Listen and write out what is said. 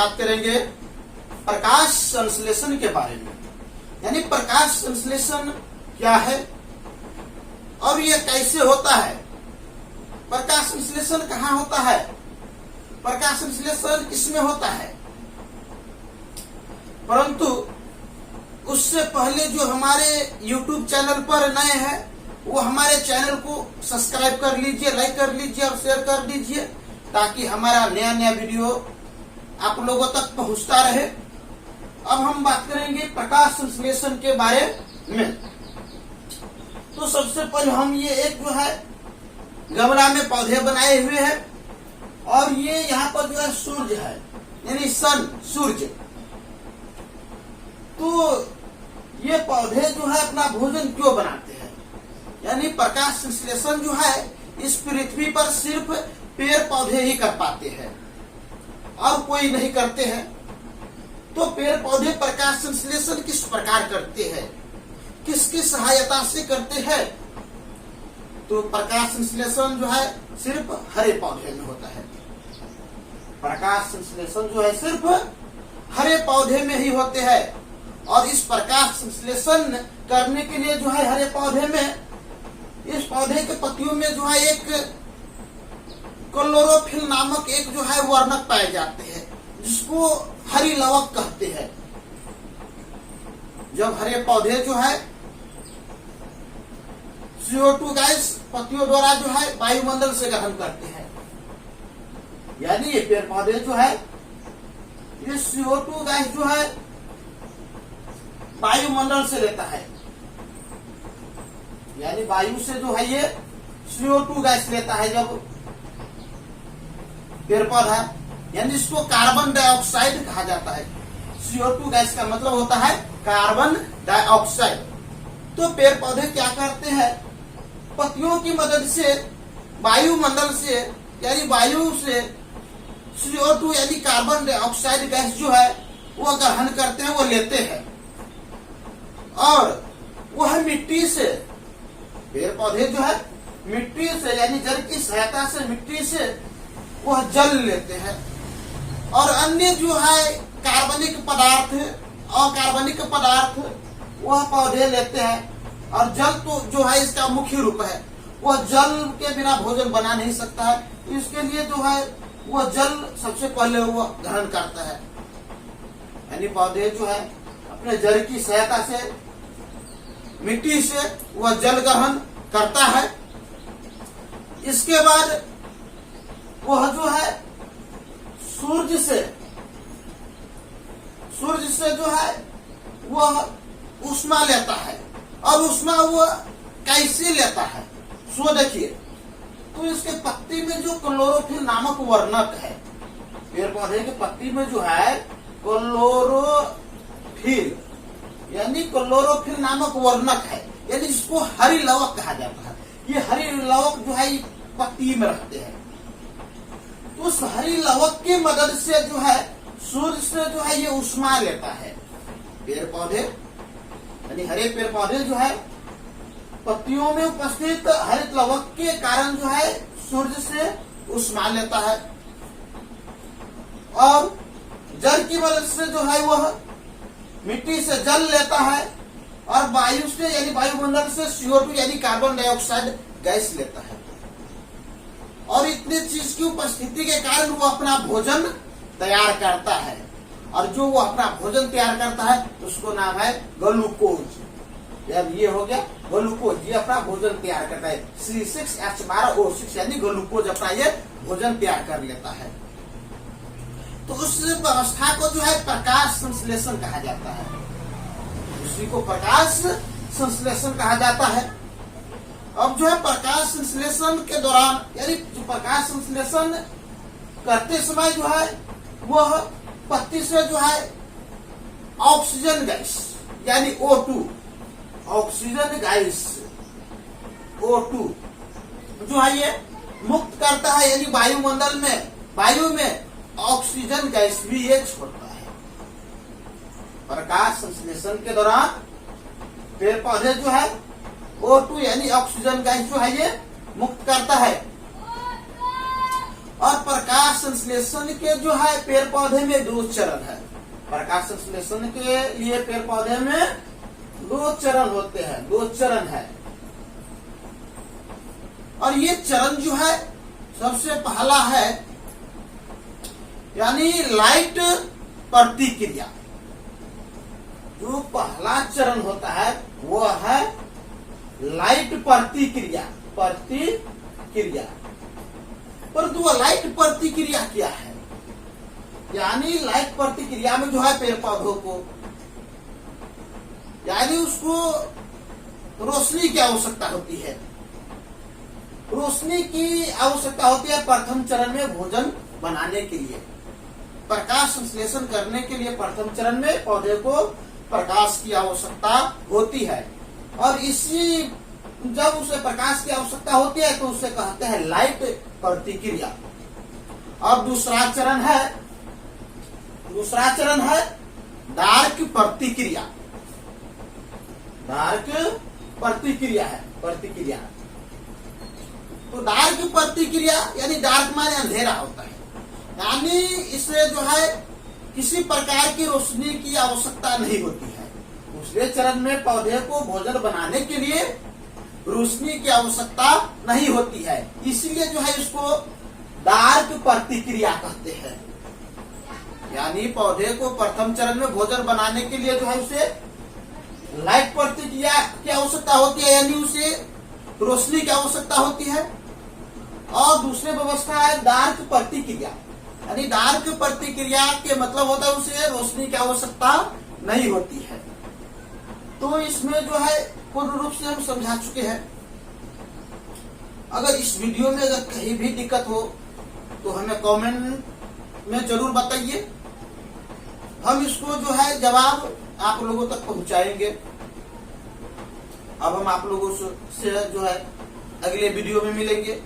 बात करेंगे प्रकाश संश्लेषण के बारे में। यानी प्रकाश संश्लेषण क्या है और यह कैसे होता है, प्रकाश संश्लेषण कहाँ होता है, प्रकाश संश्लेषण किसमें होता है। परंतु उससे पहले जो हमारे YouTube चैनल पर नए हैं वो हमारे चैनल को सब्सक्राइब कर लीजिए, लाइक कर लीजिए और शेयर कर दीजिए, ताकि हमारा नया नया वीडियो आप लोगों तक पहुंचता रहे। अब हम बात करेंगे प्रकाश संश्लेषण के बारे में। तो सबसे पहले हम ये एक जो है गमला में पौधे बनाए हुए हैं और ये यहाँ पर जो है सूर्य है, यानी सन, सूर्य। तो ये पौधे जो है अपना भोजन क्यों बनाते हैं, यानी प्रकाश संश्लेषण जो है इस पृथ्वी पर सिर्फ पेड़ पौधे ही कर पाते हैं और कोई नहीं करते हैं। तो पेड़ पौधे प्रकाश संश्लेषण किस प्रकार करते हैं, किसकी सहायता से करते हैं। तो प्रकाश संश्लेषण जो है सिर्फ हरे पौधे में होता है। प्रकाश संश्लेषण जो है सिर्फ हरे पौधे में ही होते हैं। और इस प्रकाश संश्लेषण करने के लिए जो है हरे पौधे में, इस पौधे के पत्तियों में जो है एक क्लोरोफिल नामक एक जो है वर्णक पाए जाते हैं, जिसको हरी लवक कहते हैं। जब हरे पौधे जो है CO2 गैस पत्तियों द्वारा जो है वायुमंडल से ग्रहण करते हैं, यानी ये पेड़ पौधे जो है ये CO2 गैस जो है वायुमंडल से लेता है, यानी वायु से जो है ये CO2 गैस लेता है जब पेड़ पौधा, यानी इसको कार्बन डाइऑक्साइड कहा जाता है। CO2 गैस का मतलब होता है कार्बन डाइऑक्साइड। तो पेड़ पौधे क्या करते हैं, पत्तियों की मदद से वायुमंडल से, यानी वायु से CO2 यानी कार्बन डाइऑक्साइड गैस जो है वो ग्रहण करते हैं, वो लेते हैं। और वह मिट्टी से, पेड़ पौधे जो है मिट्टी से यानी जल की सहायता से मिट्टी से वह जल लेते हैं और अन्य जो है कार्बनिक पदार्थ, अकार्बनिक पदार्थ वह पौधे लेते हैं। और जल तो जो है इसका मुख्य रूप है, वह जल के बिना भोजन बना नहीं सकता है, तो इसके लिए जो है वह जल सबसे पहले वह ग्रहण करता है। यानी पौधे जो है अपने जड़ की सहायता से मिट्टी से वह जल ग्रहण करता है। इसके बाद वह जो है सूर्य से जो है वह ऊष्मा लेता है। और ऊष्मा वह कैसे लेता है, सो देखिए। तो इसके पत्ती में जो क्लोरोफिल नामक वर्णक है, पेड़ पौधे के पत्ती में जो है क्लोरोफिल यानी क्लोरोफिल नामक वर्णक है, यानी जिसको हरी लवक कहा जाता है। ये हरी लवक जो है पत्ती में रहते हैं। तो उस हरी लवक की मदद से जो है सूर्य से जो है ये ऊष्मा लेता है पेड़ पौधे, यानी हरे पेड़ पौधे जो है पत्तियों में उपस्थित हरित लवक के कारण जो है सूर्य से ऊष्मा लेता है। और जल की मदद से जो है वह मिट्टी से जल लेता है और वायु से यानी वायुमंडल से CO2 यानी कार्बन डाइऑक्साइड गैस लेता है। और इतनी चीज की उपस्थिति के कारण वो अपना भोजन तैयार करता है। और जो वो अपना भोजन तैयार करता है तो उसको नाम है ग्लूकोज। अब ये हो गया ग्लूकोज, ये अपना भोजन तैयार करता है। C6H12O6 यानी ग्लूकोज अपना ये भोजन तैयार कर लेता है। तो उस व्यवस्था को जो है प्रकाश संश्लेषण कहा जाता है, उसी को प्रकाश संश्लेषण कहा जाता है। अब जो है प्रकाश संश्लेषण के दौरान, यानी जो प्रकाश संश्लेषण करते समय जो है वह पत्ती से जो है ऑक्सीजन गैस यानी O2, ऑक्सीजन गैस O2 जो है ये मुक्त करता है, यानी वायुमंडल में, वायु में ऑक्सीजन गैस भी ये छोड़ता है। प्रकाश संश्लेषण के दौरान पेड़ पौधे जो है O2 यानी ऑक्सीजन गैस जो है ये मुक्त करता है। और प्रकाश संश्लेषण के जो है पेड़ पौधे में 2 चरण है। प्रकाश संश्लेषण के लिए पेड़ पौधे में 2 चरण होते हैं, 2 चरण है। और ये चरण जो है सबसे पहला है यानी लाइट प्रतिक्रिया। जो पहला चरण होता है वो है लाइट प्रतिक्रिया। परंतु वो लाइट प्रतिक्रिया क्या है? यानी लाइट प्रतिक्रिया में जो है पेड़ पौधों को यानी उसको रोशनी की आवश्यकता होती है। रोशनी की आवश्यकता होती है प्रथम चरण में भोजन बनाने के लिए। प्रकाश संश्लेषण करने के लिए प्रथम चरण में पौधे को प्रकाश की आवश्यकता होती है। और इसी जब उसे प्रकाश की आवश्यकता होती है तो उसे कहते हैं लाइट प्रतिक्रिया। और दूसरा चरण है डार्क प्रतिक्रिया। डार्क प्रतिक्रिया है प्रतिक्रिया। तो डार्क प्रतिक्रिया यानी डार्क माने अंधेरा होता है। यानी इसमें जो है किसी प्रकार की रोशनी की आवश्यकता नहीं होती है। दूसरे चरण में पौधे को भोजन बनाने के लिए रोशनी की आवश्यकता नहीं होती है, इसलिए जो है इसको डार्क प्रतिक्रिया कहते हैं। यानी पौधे को प्रथम चरण में भोजन बनाने के लिए जो है उसे लाइट प्रतिक्रिया की आवश्यकता होती है, यानी उसे रोशनी की आवश्यकता होती है। और दूसरी व्यवस्था है डार्क प्रतिक्रिया। यानी डार्क प्रतिक्रिया के मतलब होता है उसे रोशनी की आवश्यकता नहीं होती है। तो इसमें जो है पूर्ण रूप से हम समझा चुके हैं। अगर इस वीडियो में अगर कहीं भी दिक्कत हो तो हमें कमेंट में जरूर बताइए। हम इसको जो है जवाब आप लोगों तक पहुंचाएंगे। अब हम आप लोगों से जो है अगले वीडियो में मिलेंगे।